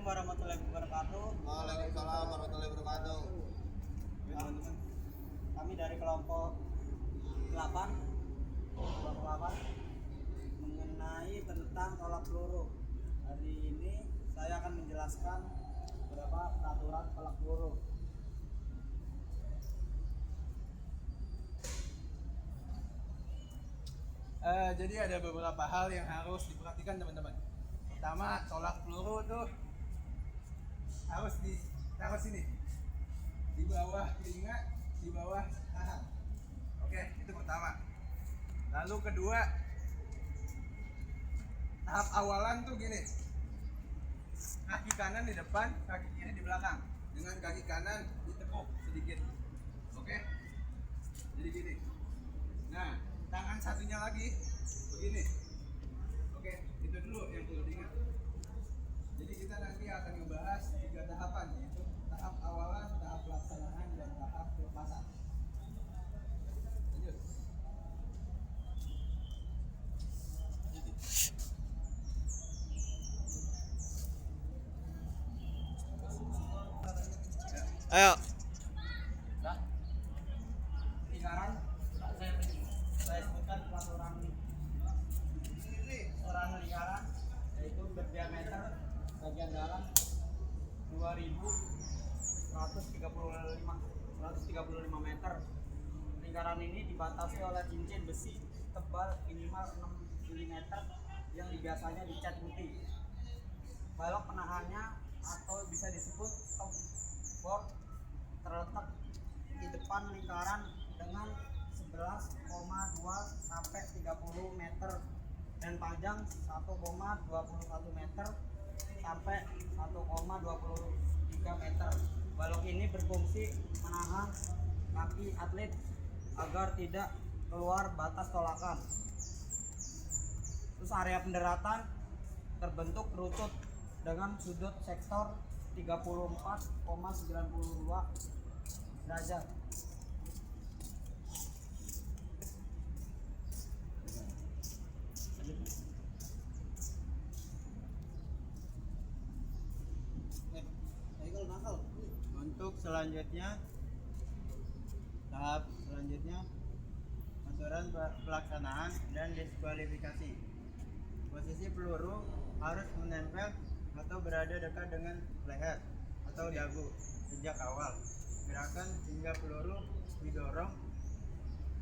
Assalamualaikum warahmatullahi wabarakatuh. Waalaikumsalam warahmatullahi wabarakatuh. Teman-teman, kami dari kelompok 8 mengenai tentang tolak peluru. Hari ini saya akan menjelaskan beberapa peraturan tolak peluru. Jadi ada beberapa hal yang harus diperhatikan teman-teman. Pertama, tolak peluru tuh harus ditaruh sini, di bawah telinga, di bawah tahan. Oke, itu pertama. Lalu kedua, tahap awalan tuh gini, kaki kanan di depan, kaki kiri di belakang, dengan kaki kanan ditekuk sedikit. Oke, jadi gini. Nah, tangan satunya lagi begini. Oke, itu dulu yang perlu diingat. Jadi kita nanti akan membahas 3 tahapan, yaitu tahap awalan, tahap pelaksanaan, dan tahap pelepasan. Lanjut. Ayo. Sekarang saya sebutkan peraturan lingkaran, yaitu berdiameter bagian dalam 135 meter. Lingkaran ini dibatasi oleh cincin besi tebal minimal 6 mm yang biasanya dicat putih. Balok penahannya atau bisa disebut stop board terletak di depan lingkaran dengan 11,2 sampai 30 meter dan panjang 1,21 meter sampai 1,23 meter. Balok ini berfungsi menahan kaki atlet agar tidak keluar batas tolakan. Terus area pendaratan terbentuk kerucut dengan sudut sektor 34,92 derajat. Untuk selanjutnya, tahap selanjutnya aturan pelaksanaan dan diskualifikasi. Posisi peluru harus menempel atau berada dekat dengan leher atau dagu sejak awal. Gerakan hingga peluru didorong.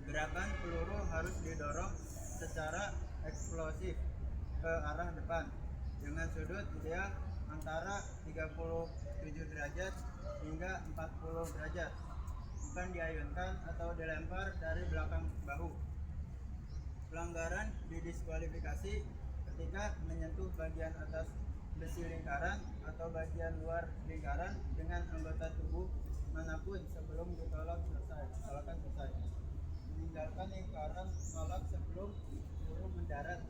Gerakan peluru harus didorong secara eksplosif ke arah depan dengan sudut ideal antara 37 derajat hingga 40 derajat. Bukan diayunkan atau dilempar dari belakang bahu. Pelanggaran didiskualifikasi ketika menyentuh bagian atas besi lingkaran atau bagian luar lingkaran dengan anggota tubuh manapun sebelum ditolakan selesai. Meninggalkan lingkaran tolak sebelum peluru mendarat.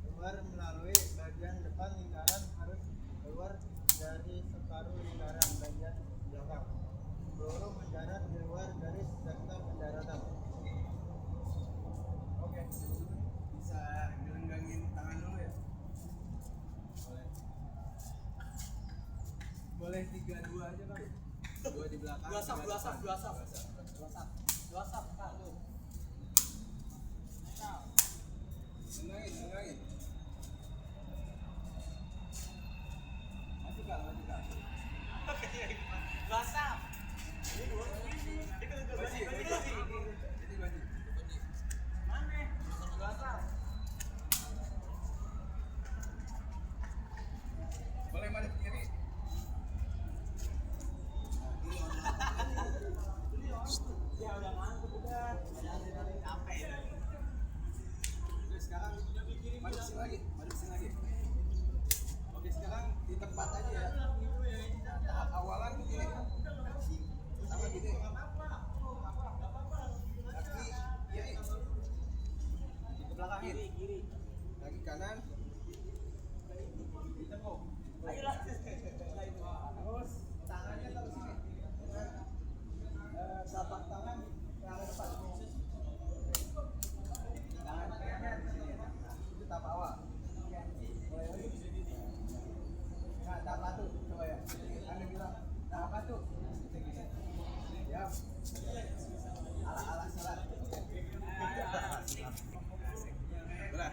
Keluar melalui bagian depan lingkaran harus keluar dari separuh lingkaran bagian belakang. Peluru mendarat di luar garis sektor pendaratan. Oke, bisa gelenggangin tangan dulu ya. Boleh 3-2 aja kan? 2 di belakang. Dua sap. Tenangin. Maju kak. Boleh madep kiri. Ya udah ngantuk udah. Capek. Oke, sekarang madep sini lagi. Oke, sekarang di tempat aja ya. Tahap awalan begini. Sama gini. Kaki kiri. Ke belakangin. Kiri. Kaki kanan. Ditekuk. Ayolah. Terus tangannya taruh sini. Telapak tangan ke arah depan. Tangan kanan sini. Itu tahap awal. Mulai lagi. Nah, tahap Ala salah. Udah.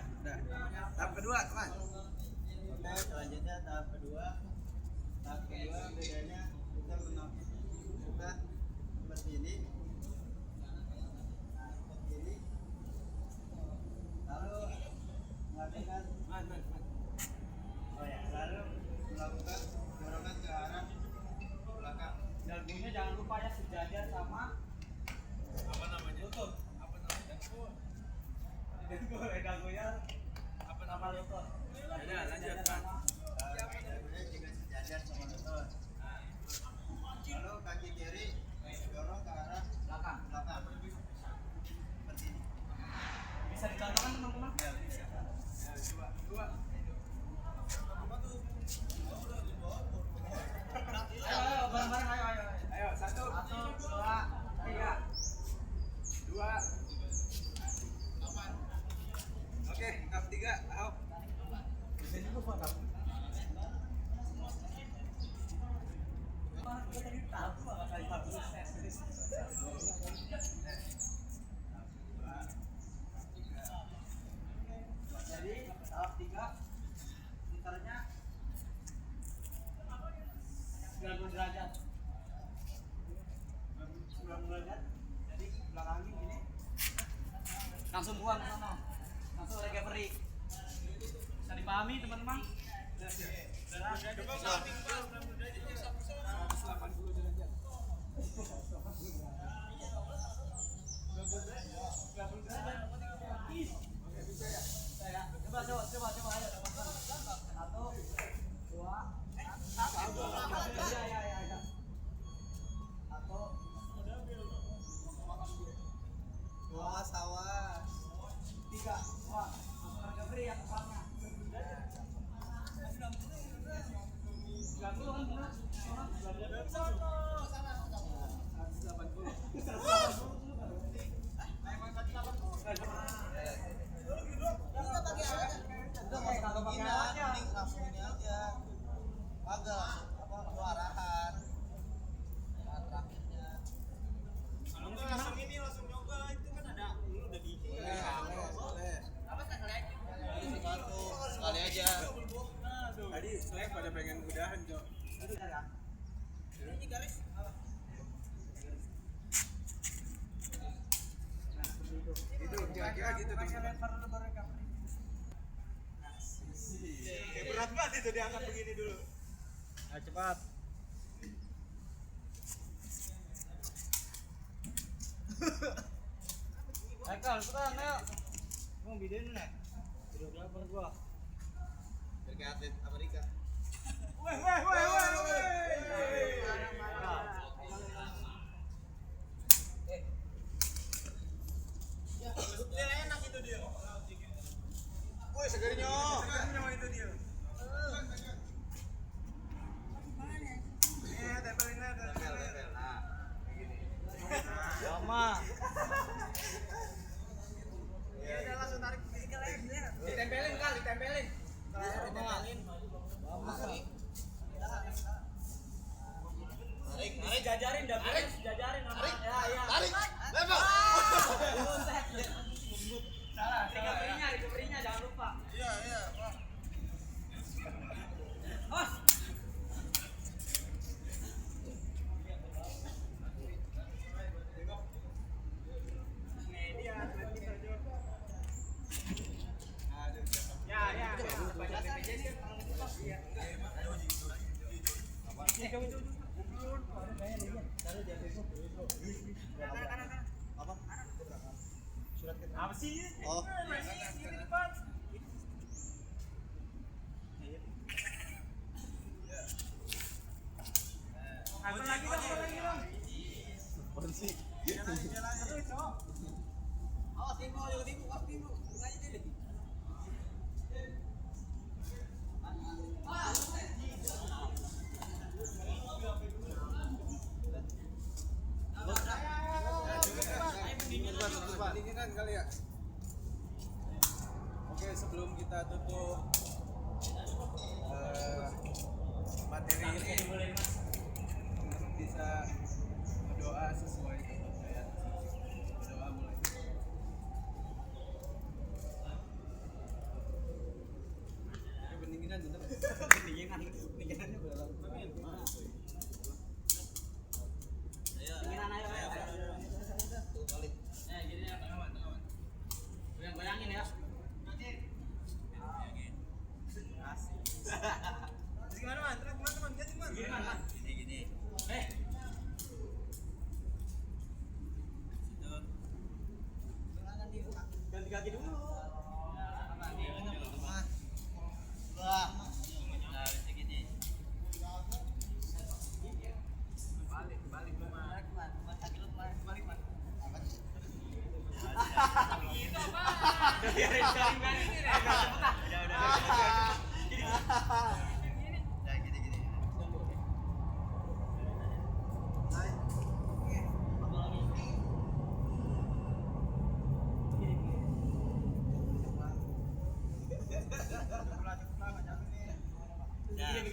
Tahap kedua, teman. Oke, selanjutnya tahap kedua. Tahap kedua bedanya kita menapis kita seperti ini. Nah, seperti ini. Lalu melakukan lalu melakukan dorongan ke arah belakang. Dagunya jangan lupa ya sejajar sama Apa namanya? lutut. Dagunya apa nama lutut? Ya, lanjut, Pak. Dagunya juga sejajar sama lutut. Lalu kaki kiri dorong ke arah Belakang. belakang. Seperti ini. Bisa dicontohkan teman-teman? Ya, bisa. Dua. Ayo bareng-bareng ayo. Ayo, 1, 2, 3. 2. Oke, tahap 3. Ahok. Bisa juga Pak kamu. Kita tadi tahu Pak kali 40. Jadi tahap 3 liternya 90 derajat. 90 derajat. Jadi belakangnya gini. Langsung buang ke sana. Langsung recovery. Bisa dipahami teman-teman? Coba ayo teman-teman. 1, 2, 3. Ya. 1, Awas. 3. Wah, langsung recovery yang depannya. 90 kan benar? 180. Agak apa arahan. Terakhirnya. Langsung ini langsung yoga itu kan ada lu udah di. Sekali aja. Tadi selek pada pengen udahan, Cok. Ini garis. Itu kira-kira gitu tuh. Berat banget itu diangkat begini dulu. Ayo cepat. Ayo, cepetan, ayo. Mau videoin nih. Videografer gua. Biar kayak atlet Amerika. Dia enak itu dia. Woi, segarnya. Itu dia. Tempelin. Nah, Lama. Ya udah langsung tarik tiga lagi. Ditempelin kali, ditempelin. Tarik. Jajarin dapurnya, jajarin sama. Ya. tarik. Lempar. Salah. Recovery-nya jangan lupa. Iya, Pak. Os. Apa sih? Oh. Aku lagi dong. Polisi. Oh, timu. Aja deh. Pendinginan kali ya. Oke, sebelum kita tutup materi ini bisa berdoa sesuai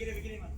begini, mas.